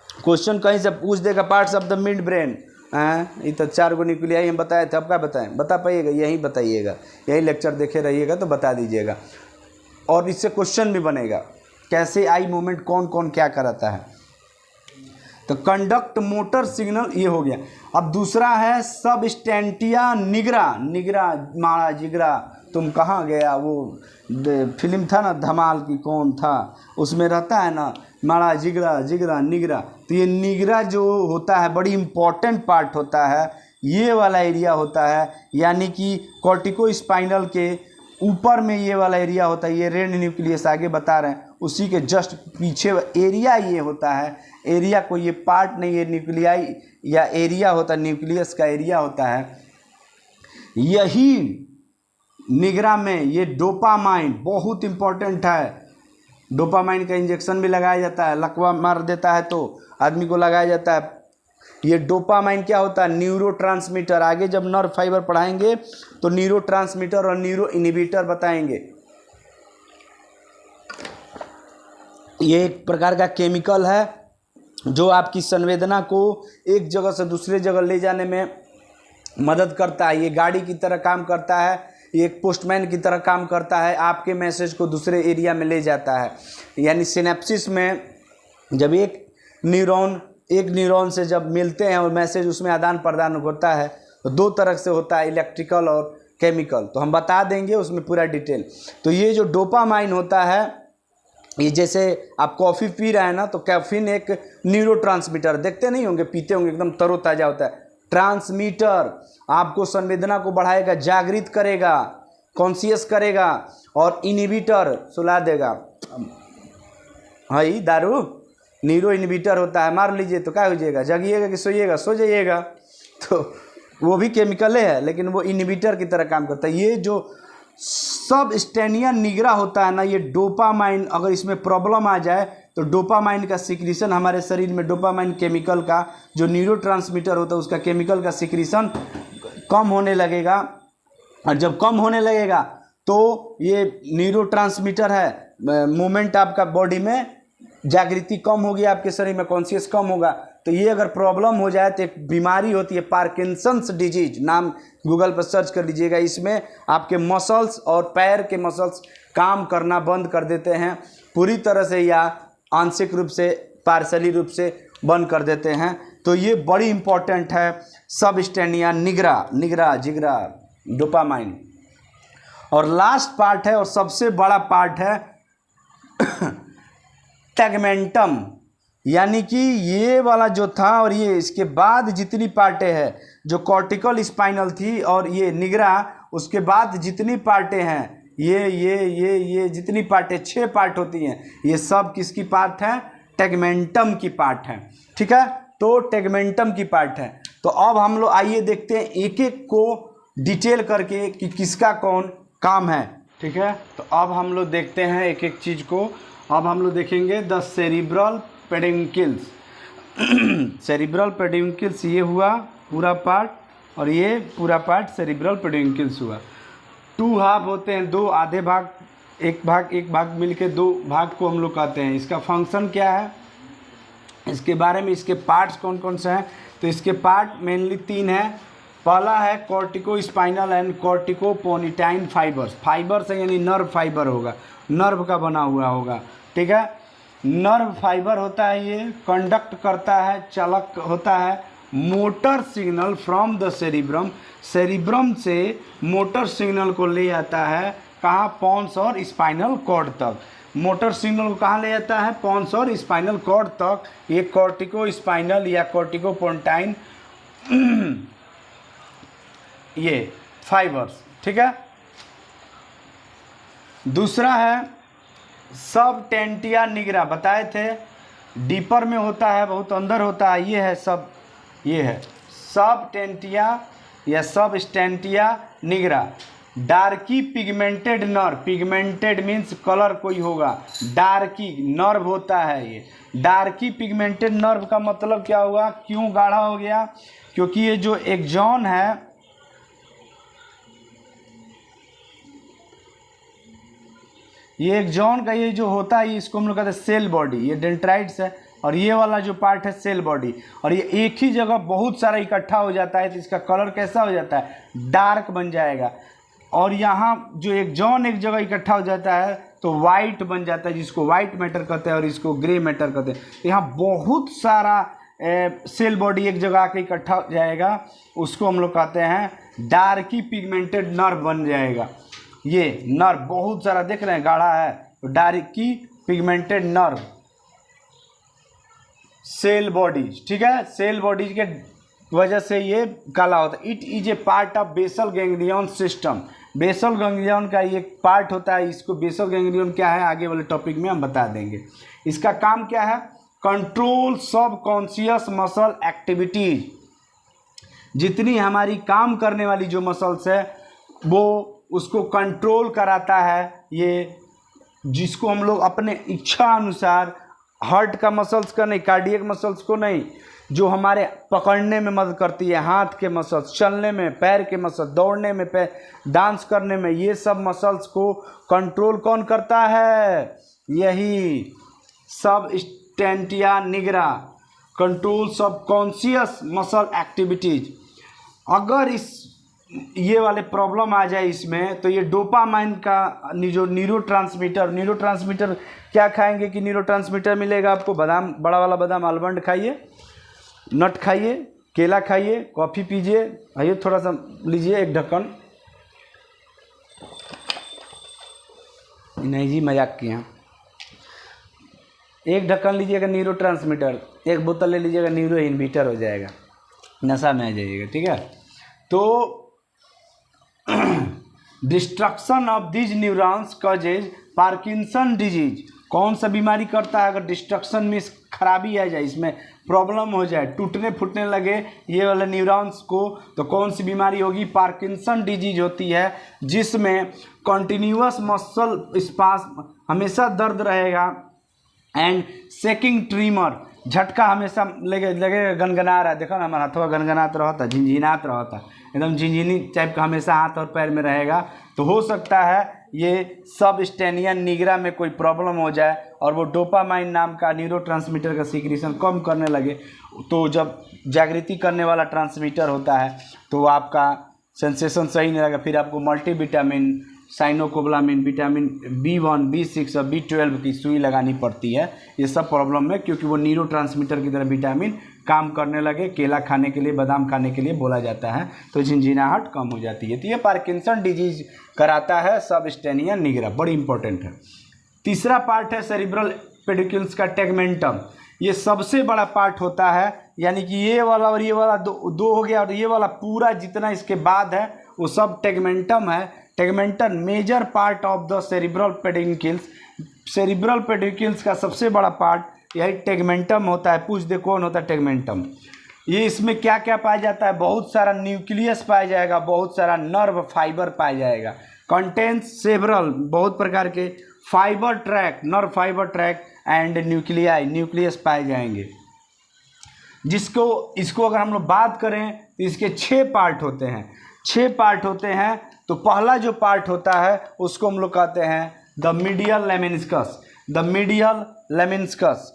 क्वेश्चन कहीं से पूछ देगा, parts of the mid brain. ये तो 4 गो न्यूक्लियाई हम बताए थे, अब क्या बताएं, बता पाइएगा, यही बताइएगा, यही लेक्चर देखे रहिएगा तो बता दीजिएगा। और इससे क्वेश्चन भी बनेगा, कैसे आई मूवमेंट कौन कौन क्या कराता है। तो कंडक्ट मोटर सिग्नल ये हो गया। अब दूसरा है सब स्टेंटिया निग्रा। निग्रा मारा जिगरा, तुम कहाँ गया, वो फिल्म था ना धमाल की, कौन था उसमें रहता है ना, मारा जिगरा जिगरा निगरा। तो ये निगरा जो होता है बड़ी इम्पॉर्टेंट पार्ट होता है, ये वाला एरिया होता है, यानी कि कॉर्टिको स्पाइनल के ऊपर में ये वाला एरिया होता है। ये रेड न्यूक्लियस आगे बता रहे हैं, उसी के जस्ट पीछे एरिया ये होता है। एरिया को ये पार्ट नहीं, ये न्यूक्लियाई या एरिया होता है, न्यूक्लियस का एरिया होता है। यही निग्रा में ये डोपामाइन बहुत इम्पोर्टेंट है। डोपामाइन का इंजेक्शन भी लगाया जाता है, लकवा मार देता है तो आदमी को लगाया जाता है। ये डोपामाइन क्या होता है? न्यूरोट्रांसमीटर। आगे जब नर्व फाइबर पढ़ाएंगे तो न्यूरोट्रांसमीटर और न्यूरो इनहिबिटर बताएंगे। ये एक प्रकार का केमिकल है जो आपकी संवेदना को एक जगह से दूसरे जगह ले जाने में मदद करता है। ये गाड़ी की तरह काम करता है, ये एक पोस्टमैन की तरह काम करता है, आपके मैसेज को दूसरे एरिया में ले जाता है। यानी सिनेप्सिस में जब एक न्यूरॉन से जब मिलते हैं और मैसेज उसमें आदान प्रदान होता है तो दो तरह से होता है, इलेक्ट्रिकल और केमिकल। तो हम बता देंगे उसमें पूरा डिटेल। तो ये जो डोपामाइन होता है, ये जैसे आप कॉफ़ी पी रहे हैं ना, तो कैफीन एक न्यूरोट्रांसमीटर, देखते नहीं होंगे, पीते होंगे, एकदम तरोताज़ा होता है। ट्रांसमीटर आपको संवेदना को बढ़ाएगा, जागृत करेगा, कॉन्शियस करेगा। और इनहिबिटर सुला देगा। हाई दारू न्यूरो इनहिबिटर होता है, मार लीजिए तो क्या हो जाएगा? जगिएगा कि सोइएगा? सो जाइएगा। तो वो भी केमिकल है, लेकिन वो इनहिबिटर की तरह काम करता है। ये जो सबस्टेनिया निग्रा होता है ना, ये डोपामाइन, अगर इसमें प्रॉब्लम आ जाए तो डोपामाइन का सिक्रीशन हमारे शरीर में, डोपामाइन केमिकल का जो न्यूरोट्रांसमीटर होता है उसका केमिकल का सिक्रीशन कम होने लगेगा। और जब कम होने लगेगा तो ये न्यूरोट्रांसमीटर है, मूवमेंट आपका बॉडी में, जागृति कम होगी, आपके शरीर में कॉन्शियस कम होगा। तो ये अगर प्रॉब्लम हो जाए तो एक बीमारी होती है पार्किंसंस डिजीज, नाम गूगल पर सर्च कर लीजिएगा। इसमें आपके मसल्स और पैर के मसल्स काम करना बंद कर देते हैं पूरी तरह से या आंशिक रूप से, पार्शली रूप से बंद कर देते हैं। तो ये बड़ी इंपॉर्टेंट है, सबस्टेनिया निग्रा जिगरा डोपामाइन। और लास्ट पार्ट है और सबसे बड़ा पार्ट है टेगमेंटम, यानी कि ये वाला जो था और ये इसके बाद जितनी पार्टें हैं, जो कॉर्टिकल स्पाइनल थी और ये निग्रा, उसके बाद जितनी पार्टें हैं, ये जितनी पार्टें, 6 पार्ट होती हैं, ये सब किसकी पार्ट है? टेगमेंटम की पार्ट है। ठीक है, तो टेगमेंटम की पार्ट है। तो अब हम लोग आइए देखते हैं एक एक को डिटेल करके कि किसका कौन काम है। ठीक है, तो अब हम लोग देखते हैं एक एक चीज़ को। अब हम लोग देखेंगे द सेरिब्रल पेडिंकल्स। सेरिब्रल पेडिंकल्स ये हुआ पूरा पार्ट, और ये पूरा पार्ट सेरिब्रल पेडिंकल्स हुआ। 2 हाफ होते हैं, 2 आधे भाग, एक भाग मिलके 2 भाग को हम लोग कहते हैं। इसका फंक्शन क्या है, इसके बारे में, इसके पार्ट्स कौन कौन से हैं? तो इसके पार्ट मेनली 3 हैं। पहला है cortico spinal and cortico pontine fibres. Fibres है यानी नर्व फाइबर होगा, नर्व का बना हुआ होगा। ठीक है, नर्व फाइबर होता है, ये कंडक्ट करता है, चालक होता है motor signal from the cerebrum. Cerebrum से मोटर सिग्नल को ले जाता है कहाँ? पोन्स और स्पाइनल कॉर्ड तक। मोटर सिग्नल को कहाँ ले जाता है? पोन्स और स्पाइनल कॉर्ड तक। ये कॉर्टिको स्पाइनल या कॉर्टिको पोनिटाइन ये फाइबर्स। ठीक है, दूसरा है सब टेंटिया निग्रा, बताए थे डीपर में होता है, बहुत अंदर होता है। ये है सब टेंटिया या substantia nigra. Darkly pigmented nerve, pigmented means colour कोई होगा, डार्की नर्व होता है ये। डार्की पिगमेंटेड नर्व का मतलब क्या हुआ, क्यों गाढ़ा हो गया? क्योंकि ये जो एक्सॉन है, ये एक्सॉन का ये जो होता है, इसको हम लोग कहते हैं सेल बॉडी। ये डेंड्राइट्स है और ये वाला जो पार्ट है सेल बॉडी, और ये एक ही जगह बहुत सारा इकट्ठा हो जाता है, तो इसका कलर कैसा हो जाता है? डार्क बन जाएगा। और यहाँ जो एक्सॉन एक जगह इकट्ठा हो जाता है तो वाइट बन जाता है, जिसको वाइट मैटर कहते हैं और इसको ग्रे मैटर कहते हैं। तो यहाँ बहुत सारा सेल बॉडी एक जगह आके इकट्ठा हो जाएगा, उसको हम लोग कहते हैं डार्की पिगमेंटेड नर्व बन जाएगा। ये नर्व बहुत सारा देख रहे हैं, गाढ़ा है, तो darkly pigmented nerve, cell bodies. ठीक है, सेल बॉडीज के वजह से ये काला होता है। It is a part of basal ganglion system. Basal ganglion का ये पार्ट होता है। इसको बेसल गैंग्लियन क्या है आगे वाले टॉपिक में हम बता देंगे। इसका काम क्या है? कंट्रोल सब कॉन्शियस मसल एक्टिविटीज। जितनी हमारी काम करने वाली जो मसल्स है वो उसको कंट्रोल कराता है ये जिसको हम लोग अपने इच्छा अनुसार, हार्ट का मसल्स का नहीं, कार्डियक मसल्स को नहीं, जो हमारे पकड़ने में मदद करती है, हाथ के मसल्स, चलने में पैर के मसल्स, दौड़ने में पैर, डांस करने में, ये सब मसल्स को कंट्रोल कौन करता है? यही substantia nigra, control subconscious muscle activities. अगर इस ये वाले प्रॉब्लम आ जाए इसमें, तो ये डोपामाइन का जो न्यूरोट्रांसमीटर क्या खाएंगे कि न्यूरोट्रांसमीटर मिलेगा आपको? बादाम, बड़ा वाला बादाम, आलमंड खाइए, नट खाइए, केला खाइए, कॉफ़ी पीजिए। आइए थोड़ा सा लीजिए, एक ढक्कन। नहीं जी, मजाक किया। एक ढक्कन लीजिएगा न्यूरोट्रांसमीटर, एक बोतल ले लीजिएगा, न्यूरो इनहिबिटर हो जाएगा, नशा में आ जाइएगा, ठीक है। तो destruction of these neurons causes Parkinson disease. कौन सा बीमारी करता है? अगर डिस्ट्रक्शन में खराबी आ जाए, इसमें प्रॉब्लम हो जाए, टूटने फूटने लगे ये वाले न्यूरॉन्स को, तो कौन सी बीमारी होगी? पार्किंसन डिजीज होती है, जिसमें कंटिन्यूअस मसल स्पाज्म, हमेशा दर्द रहेगा, एंड शेकिंग ट्रीमर, झटका हमेशा लगे गनगना रहा है। देखो ना, हमारा हाथवा गनगनात रहता, झिनझिनात रहता, एकदम झिनझिनी टाइप का हमेशा हाथ और पैर में रहेगा। तो हो सकता है ये सबस्टेनिया निग्रा में कोई प्रॉब्लम हो जाए और वो डोपामाइन नाम का न्यूरोट्रांसमीटर का सीक्रेशन कम करने लगे। तो जब जागृति करने वाला ट्रांसमीटर होता है तो आपका सेंसेशन सही नहीं रहेगा, फिर आपको मल्टीविटामिन, साइनोकोबलामिन, विटामिन B1, B6 और B12 की सुई लगानी पड़ती है। ये सब प्रॉब्लम में, क्योंकि वो न्यूरोट्रांसमीटर की तरह विटामिन काम करने लगे, केला खाने के लिए, बादाम खाने के लिए बोला जाता है, तो झिनझिनाहट कम हो जाती है। तो ये पार्किंसन डिजीज कराता है सबस्टेनिया निग्रा, बड़ी इंपॉर्टेंट है। तीसरा पार्ट है सेरिब्रल पेडिक्यूल्स का टेगमेंटम। ये सबसे बड़ा पार्ट होता है, यानी कि ये वाला और ये वाला दो हो गया, और ये वाला पूरा जितना इसके बाद है वो सब टेगमेंटम है। Tegmentum major part of the cerebral pedicles. Cerebral pedicles का सबसे बड़ा पार्ट यही टेगमेंटम होता है। पूछ दे कौन होता है टेगमेंटम? ये इसमें क्या क्या पाया जाता है? बहुत सारा न्यूक्लियस पाया जाएगा, बहुत सारा नर्व फाइबर पाया जाएगा। कंटेंस सेवरल, बहुत प्रकार के fibre track, nerve fibre track and nuclei, nucleus पाए जाएंगे। इसको अगर हम लोग बात करें तो इसके 6 पार्ट होते हैं। 6 पार्ट होते हैं। तो पहला जो पार्ट होता है उसको हम लोग कहते हैं the medial lemniscus. The medial lemniscus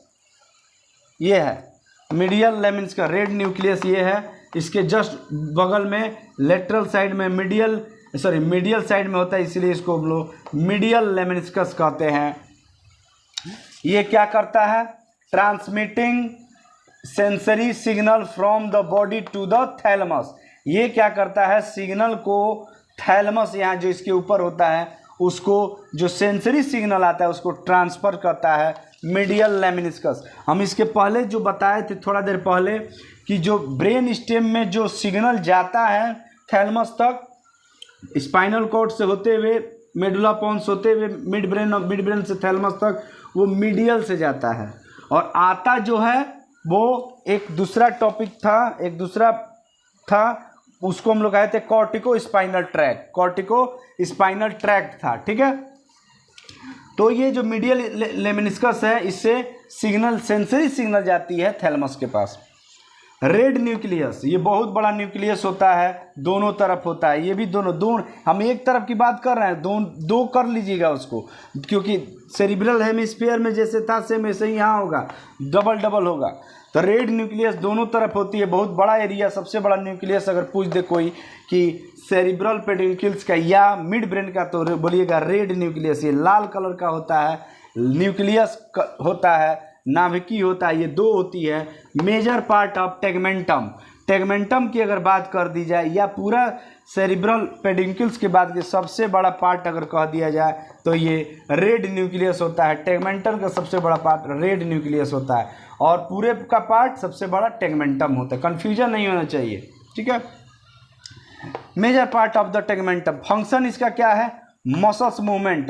ये है, मीडियल लेमेनिस्कस, रेड न्यूक्लियस ये है। इसके जस्ट बगल में लेटरल साइड में मीडियल साइड में होता है, इसलिए इसको हम लोग मीडियल लेमेनिस्कस कहते हैं। ये क्या करता है? Transmitting sensory signal from the body to the thalamus. ये क्या करता है? सिग्नल को थैलेमस, यहाँ जो इसके ऊपर होता है, उसको जो सेंसरी सिग्नल आता है उसको ट्रांसफ़र करता है मीडियल लेमेनिस्कस। हम इसके पहले जो बताए थे थोड़ा देर पहले कि जो ब्रेन स्टेम में जो सिग्नल जाता है थैलेमस तक, स्पाइनल कॉर्ड से होते हुए, मेडुला पोन्स होते हुए मिड ब्रेन से थैलेमस तक, वो मीडियल से जाता है। और आता जो है वो एक दूसरा टॉपिक था, उसको हम लोग कहे थे cortico spinal tract. Cortico spinal tract था, ठीक है। तो ये जो मीडियल लेमेनिस्कस है, इससे सिग्नल, सेंसरी सिग्नल जाती है थैलेमस के पास। रेड न्यूक्लियस, ये बहुत बड़ा न्यूक्लियस होता है, दोनों तरफ होता है। ये भी दोनों हम एक तरफ की बात कर रहे हैं, दो कर लीजिएगा उसको, क्योंकि सेरिब्रल हेमिस्फीयर में जैसे था सेम वैसे ही यहाँ होगा, डबल होगा। तो रेड न्यूक्लियस दोनों तरफ होती है, बहुत बड़ा एरिया। सबसे बड़ा न्यूक्लियस अगर पूछ दे कोई कि सेरिब्रल पेडिक्यूल्स का या मिड ब्रेन का, तो बोलिएगा रेड न्यूक्लियस। ये लाल कलर का होता है, न्यूक्लियस होता है, नाभिकी होता है, ये 2 होती है। Major part of tegmentum, tegmentum की अगर बात कर दी जाए या पूरा सेरिब्रल पेडिक्यूल्स के बाद के सबसे बड़ा पार्ट अगर कह दिया जाए तो ये रेड न्यूक्लियस होता है। टेगमेंटम का सबसे बड़ा पार्ट रेड न्यूक्लियस होता है और पूरे का पार्ट सबसे बड़ा टेगमेंटम होता है। कन्फ्यूजन नहीं होना चाहिए, ठीक है। Major part of the tegmentum, function इसका क्या है? मसल्स मूवमेंट,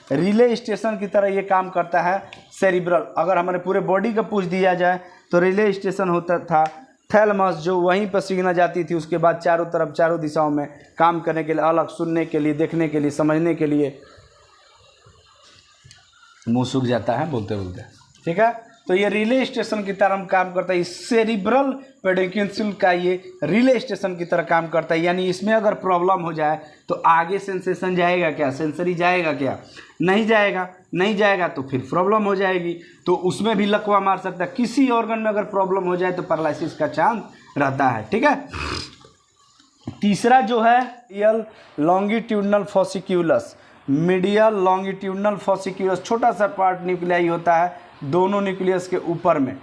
रिले स्टेशन की तरह ये काम करता है सेरिब्रल। अगर हमारे पूरे बॉडी का पूछ दिया जाए तो रिले स्टेशन होता था थैलेमस, जो वहीं पर सिग्नल जाती थी, उसके बाद चारों तरफ, चारों दिशाओं में काम करने के लिए, अलग सुनने के लिए, देखने के लिए, समझने के लिए। मुंह सूख जाता है बोलते बोलते, ठीक है। तो ये रिले स्टेशन की तरह काम करता है। इस सेरिब्रल पेडिक्यूल का ये रिले स्टेशन की तरह काम करता है, यानी इसमें अगर प्रॉब्लम हो जाए तो आगे सेंसेशन जाएगा क्या, सेंसरी जाएगा क्या, नहीं जाएगा, नहीं जाएगा तो फिर प्रॉब्लम हो जाएगी, तो उसमें भी लकवा मार सकता है। किसी ऑर्गन में अगर प्रॉब्लम हो जाए तो पैरालिसिस का चांस रहता है, ठीक है। तीसरा जो है medial longitudinal fasciculus, medial longitudinal फॉसिक्यूलस, छोटा सा पार्ट न्यूक्लियाई होता है दोनों न्यूक्लियस के ऊपर में।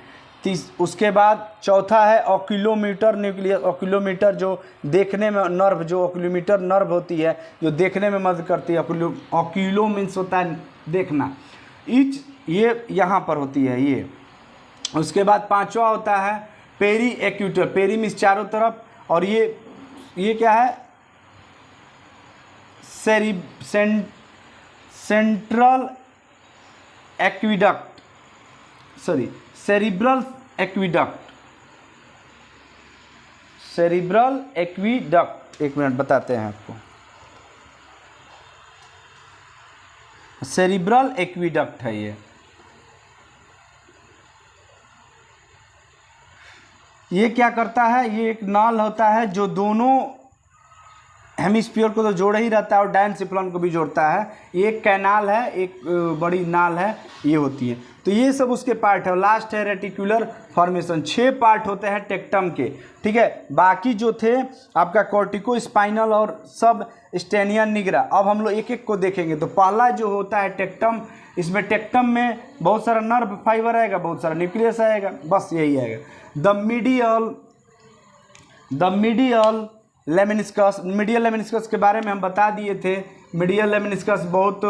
उसके बाद चौथा है ऑक्यूलोमीटर न्यूक्लियस। ऑक्यूलोमीटर जो देखने में नर्व, जो ऑक्यूलोमीटर नर्व होती है जो देखने में मदद करती है, ऑक्यूलो मीन्स होता है देखना, ये यहाँ पर होती है ये। उसके बाद पांचवा होता है पेरी एक्यूटर, पेरी मीन्स चारों तरफ, और ये क्या है, central aqueduct, sorry cerebral aqueduct, cerebral aqueduct, एक मिनट बताते हैं आपको। सेरिब्रल एक्विडक्ट है ये क्या करता है, ये एक नाल होता है जो दोनों हेमिस्फीयर को तो जोड़ ही रहता है और डायनसिफ्लॉन को भी जोड़ता है। ये एक कैनाल है, एक बड़ी नाल है, ये होती है। तो ये सब उसके पार्ट है। लास्ट है रेटिकुलर फॉर्मेशन। 6 पार्ट होते हैं टेक्टम के, ठीक है। बाकी जो थे आपका कॉर्टिको स्पाइनल और सब स्टेनिया निग्रा। अब हम लोग एक एक को देखेंगे। तो पहला जो होता है टेक्टम, इसमें टेक्टम में बहुत सारा नर्व फाइबर आएगा, बहुत सारा न्यूक्लियस आएगा, बस यही आएगा। The medial lemniscus, medial lemniscus के बारे में हम बता दिए थे। मीडियल लेमिनिस्कस बहुत,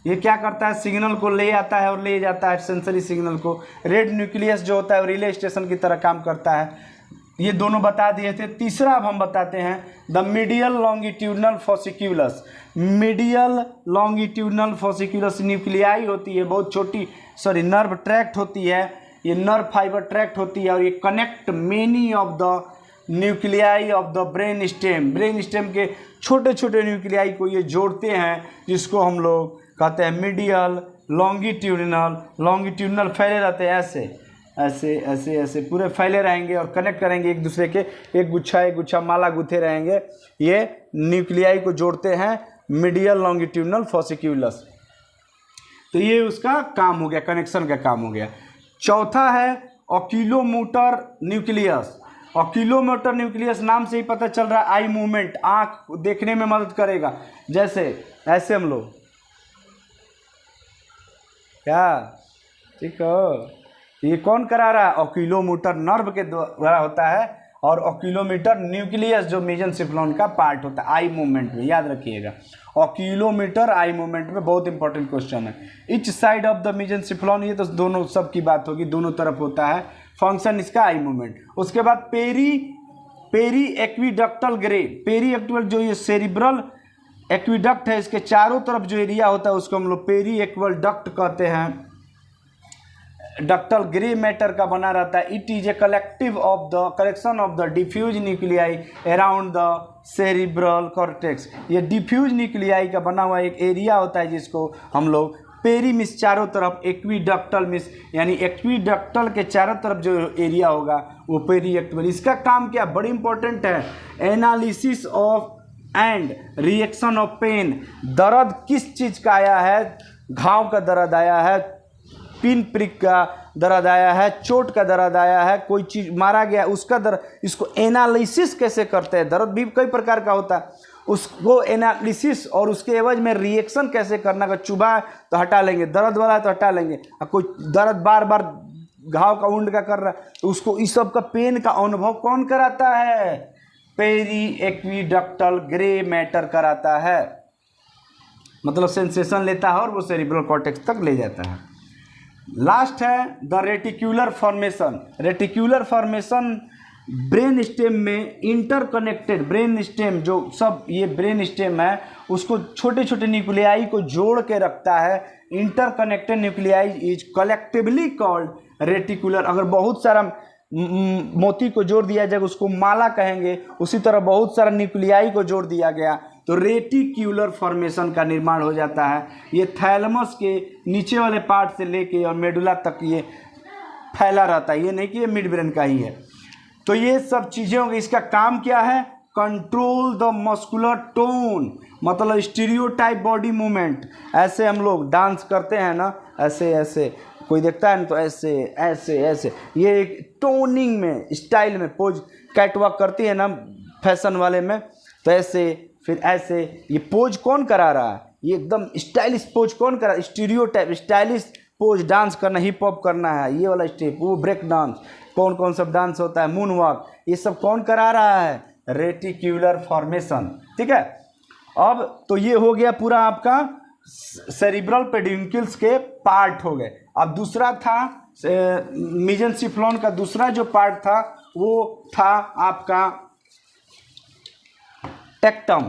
ये क्या करता है, सिग्नल को ले आता है और ले जाता है सेंसरी सिग्नल को। रेड न्यूक्लियस जो होता है वो रिले स्टेशन की तरह काम करता है। ये दोनों बता दिए थे। तीसरा अब हम बताते हैं the medial longitudinal fasciculus. Medial longitudinal fasciculus nuclei होती है, बहुत छोटी, सॉरी नर्व ट्रैक्ट होती है, ये नर्व फाइबर ट्रैक्ट होती है और ये connect many of the nuclei of the brain stem. Brain stem के छोटे छोटे न्यूक्लियाई को ये जोड़ते हैं, जिसको हम लोग कहते हैं मीडियल लॉन्गिट्यूडनल। लॉन्गिट्यूडनल फैले रहते हैं, ऐसे ऐसे ऐसे ऐसे पूरे फैले रहेंगे और कनेक्ट करेंगे एक दूसरे के, एक गुच्छा माला गुथे रहेंगे, ये न्यूक्लियाई को जोड़ते हैं मीडियल लॉन्गिट्यूडनल फॉसिक्यूलस। तो ये उसका काम हो गया, कनेक्शन का काम हो गया। चौथा है ऑक्यूलोमोटर न्यूक्लियस। ऑक्यूलोमोटर न्यूक्लियस नाम से ही पता चल रहा है आई मूवमेंट, आँख देखने में मदद करेगा। जैसे ऐसे हम लोग, क्या ठीक हो, ये कौन करा रहा है, ऑक्यूलोमोटर नर्व के द्वारा होता है, और ऑक्यूलोमीटर न्यूक्लियस जो मेसेंसिफ्लॉन का पार्ट होता है आई मूवमेंट में, याद रखिएगा। ऑक्यूलोमीटर आई मूवमेंट में बहुत इंपॉर्टेंट क्वेश्चन है। इच साइड ऑफ द मेसेंसिफ्लॉन, ये तो दोनों सब की बात होगी, दोनों तरफ होता है फंक्शन इसका आई मूवमेंट। उसके बाद पेरी एक्विडक्टल ग्रे, पेरी एक्विडक्ट जो ये सेरिब्रल एक्विडक्ट है, इसके चारों तरफ जो एरिया होता है उसको हम लोग पेरी एक्विडक्ट कहते हैं। डक्टल ग्रे मैटर का बना रहता है। It is a collective of the collection of the diffuse nuclei around the cerebral cortex. ये डिफ्यूज न्यूक्लियाई का बना हुआ एक एरिया होता है जिसको हम लोग पेरी मिस चारों तरफ, एक्विडक्टल मिस यानी एक्विडक्टल के चारों तरफ जो एरिया होगा वो पेरी एक्टिवल। इसका काम क्या बड़ी इंपॉर्टेंट है, analysis of and reaction of pain. दर्द किस चीज़ का आया है, घाव का दर्द आया है, पिन प्रिक का दर्द आया है, चोट का दर्द आया है, कोई चीज़ मारा गया उसका दर्द, इसको एनालिसिस कैसे करते हैं। दर्द भी कई प्रकार का होता है, उसको एनालिसिस और उसके एवज में रिएक्शन कैसे करना। का चुभा तो हटा लेंगे, दर्द वाला तो हटा लेंगे, और कोई दर्द बार बार घाव का वुंड का कर रहा है तो उसको इस सब का पेन का अनुभव कौन कराता है, पेरी एक्विडक्टल ग्रे मैटर कराता है। मतलब सेंसेशन लेता है और वो सेरिब्रल कॉर्टेक्स तक ले जाता है। लास्ट है the reticular formation. Reticular formation brain stem में इंटरकनेक्टेड, ब्रेन स्टेम जो सब ये ब्रेन स्टेम है उसको छोटे छोटे न्यूक्लियाई को जोड़ के रखता है। Interconnected nuclei is collectively called reticular. अगर बहुत सारा मोती को जोड़ दिया जाए उसको माला कहेंगे, उसी तरह बहुत सारा न्यूक्लियाई को जोड़ दिया गया तो रेटिक्यूलर फॉर्मेशन का निर्माण हो जाता है। ये थैलेमस के नीचे वाले पार्ट से लेके और मेडुला तक ये फैला रहता है, ये नहीं कि ये मिड ब्रेन का ही है। तो ये सब चीज़ें होंगी। इसका काम क्या है? कंट्रोल द मस्कुलर टोन, मतलब स्टीरियोटाइप बॉडी मूवमेंट। ऐसे हम लोग डांस करते हैं ना, ऐसे ऐसे कोई देखता है ना तो ऐसे ऐसे ऐसे, ये एक टोनिंग में स्टाइल में पोज कैटवॉक करती है ना फैशन वाले में, तो ऐसे फिर ऐसे। ये पोज कौन करा रहा है? ये एकदम स्टाइलिश पोज कौन करा? स्टीरियोटाइप स्टाइलिश पोज डांस करना, हिप हॉप करना है, ये वाला स्टेप, वो ब्रेक डांस, कौन कौन सब डांस होता है, मून वॉक, ये सब कौन करा रहा है? Reticular formation. ठीक है, अब तो ये हो गया पूरा आपका सेरिब्रल पेडिंकल्स के पार्ट हो गए। अब दूसरा था मेसेनसिफ्लोन का दूसरा जो पार्ट था वो था आपका टेक्टम।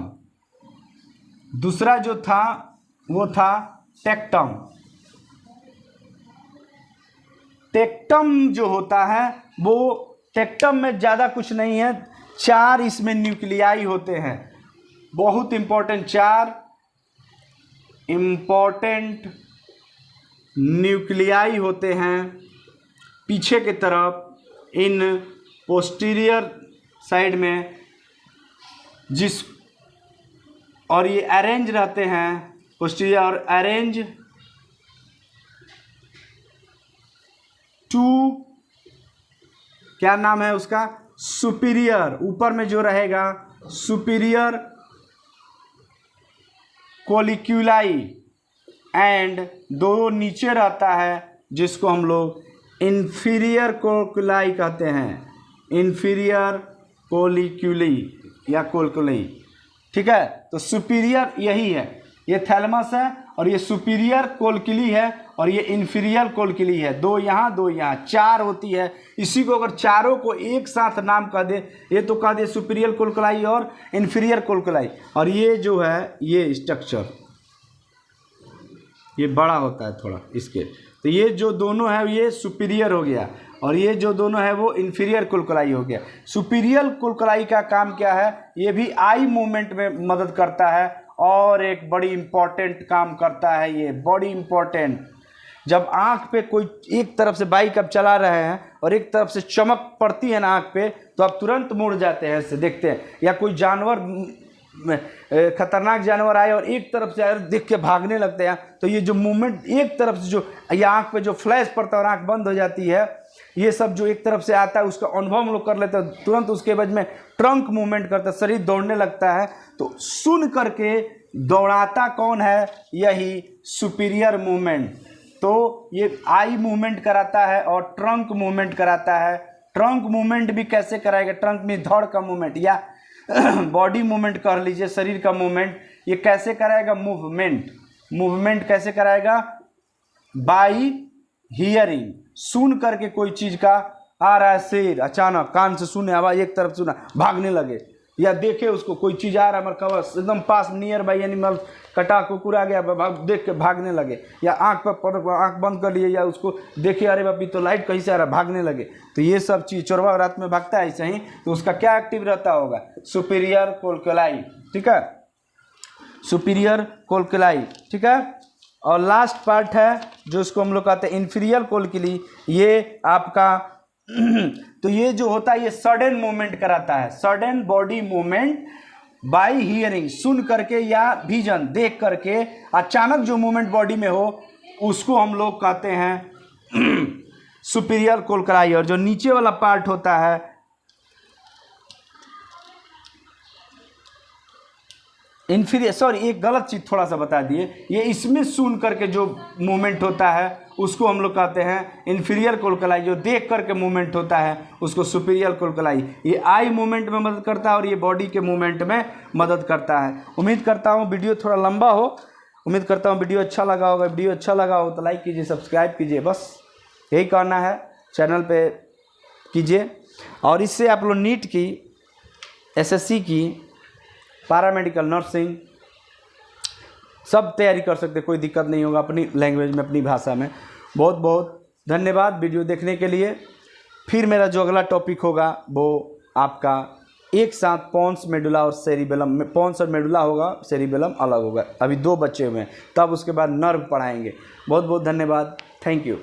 दूसरा जो था वो था टेक्टम। टेक्टम जो होता है वो, टेक्टम में ज़्यादा कुछ नहीं है, 4 इसमें न्यूक्लियाई होते हैं, बहुत इंपॉर्टेंट 4 इम्पॉर्टेंट न्यूक्लियाई होते हैं पीछे की तरफ इन पोस्टीरियर साइड में, जिस और ये अरेंज रहते हैं पोस्टीरियर और अरेंज टू, क्या नाम है उसका? सुपीरियर। ऊपर में जो रहेगा सुपीरियर कोलिक्यूलाई एंड दो नीचे रहता है जिसको हम लोग इन्फीरियर कोलिक्यूलाई कहते हैं, इन्फीरियर कोलिक्यूली या कोलिक्यूली। ठीक है, तो सुपीरियर यही है, ये थैलेमस है और ये सुपीरियर कोलिक्यूली है और ये इन्फीरियर कोलिक्यूली है। 2 यहाँ 2 यहाँ, 4 होती है। इसी को अगर चारों को एक साथ नाम कह दे, ये तो कह दे सुपीरियर कोलिक्यूलाई और इन्फीरियर कोलिक्यूलाई। और ये जो है ये स्ट्रक्चर ये बड़ा होता है थोड़ा इसके, तो ये जो दोनों है ये सुपीरियर हो गया और ये जो दोनों है वो इन्फीरियर कोलिक्यूलाई हो गया। सुपीरियर कोलिक्यूलाई का काम क्या है? ये भी आई मूवमेंट में मदद करता है और एक बड़ी इम्पॉर्टेंट काम करता है, ये बड़ी इम्पॉर्टेंट। जब आँख पे कोई एक तरफ से बाइक आप चला रहे हैं और एक तरफ से चमक पड़ती है ना आँख पे, तो आप तुरंत मुड़ जाते हैं, ऐसे देखते हैं। या कोई जानवर खतरनाक जानवर आए और एक तरफ से आए देख के भागने लगते हैं, तो ये जो मूवमेंट एक तरफ से जो या आँख पे जो फ्लैश पड़ता है और आँख बंद हो जाती है, ये सब जो एक तरफ से आता है उसका अनुभव हम लोग कर लेते हैं, तुरंत उसके बाद में ट्रंक मूवमेंट करता है, शरीर दौड़ने लगता है। तो सुन करके दौड़ाता कौन है? यही सुपीरियर मूवमेंट। तो ये आई मूवमेंट कराता है और ट्रंक मूवमेंट कराता है। ट्रंक मूवमेंट भी कैसे कराएगा? ट्रंक में धड़ का मूवमेंट या बॉडी मूवमेंट कर लीजिए, शरीर का मूवमेंट, ये कैसे कराएगा? मूवमेंट कैसे कराएगा? बाई हियरिंग, सुन करके कोई चीज़ का आ रहा है शेर, अचानक कान से सुने आवाज़, एक तरफ सुना भागने लगे, या देखे उसको कोई चीज़ आ रहा है मरकबा एकदम पास नियर बाई एनिमल, कटा कुकुर आ गया, देख के भागने लगे, या आँख बंद कर लिए, या उसको देखे अरे बापी तो लाइट कहीं से आ रहा, भागने लगे। तो ये सब चीज़ चोरवा रात में भागता है ऐसे ही, तो उसका क्या एक्टिव रहता होगा? सुपीरियर कोलिक्यूलाई। ठीक है, सुपीरियर कोलिक्यूलाई। ठीक है, और लास्ट पार्ट है जो इसको हम लोग कहते हैं इन्फीरियर कोलिक्यूली। ये आपका तो ये जो होता है ये सडन मूवमेंट कराता है, sudden body movement by hearing, सुन करके या विजन देख करके अचानक जो मूवमेंट बॉडी में हो उसको हम लोग कहते हैं सुपीरियर कोलिक्यूलाई। और जो नीचे वाला पार्ट होता है इन्फीरियर, सॉरी एक गलत चीज़ थोड़ा सा बता दिए, ये इसमें सुन करके जो मूवमेंट होता है उसको हम लोग कहते हैं इन्फीरियर कोलिक्यूलाई। जो देख करके मूवमेंट होता है उसको सुपीरियर कोलिक्यूलाई। ये आई मूवमेंट में मदद करता है और ये बॉडी के मूवमेंट में मदद करता है। उम्मीद करता हूँ वीडियो थोड़ा लंबा हो, उम्मीद करता हूँ वीडियो अच्छा लगा होगा। वीडियो अच्छा लगा हो तो लाइक कीजिए, सब्सक्राइब कीजिए, बस यही करना है, चैनल पे कीजिए। और इससे आप लोग नीट की, एसएससी की, पैरामेडिकल, नर्सिंग सब तैयारी कर सकते, कोई दिक्कत नहीं होगा, अपनी लैंग्वेज में, अपनी भाषा में। बहुत बहुत धन्यवाद वीडियो देखने के लिए। फिर मेरा जो अगला टॉपिक होगा वो आपका एक साथ पोन्स मेडुला और सेरिबेलम में, पोन्स और मेडुला होगा, सेरिबेलम अलग होगा। अभी 2 बच्चे हुए हैं, तब उसके बाद नर्व पढ़ाएंगे। बहुत बहुत धन्यवाद, थैंक यू।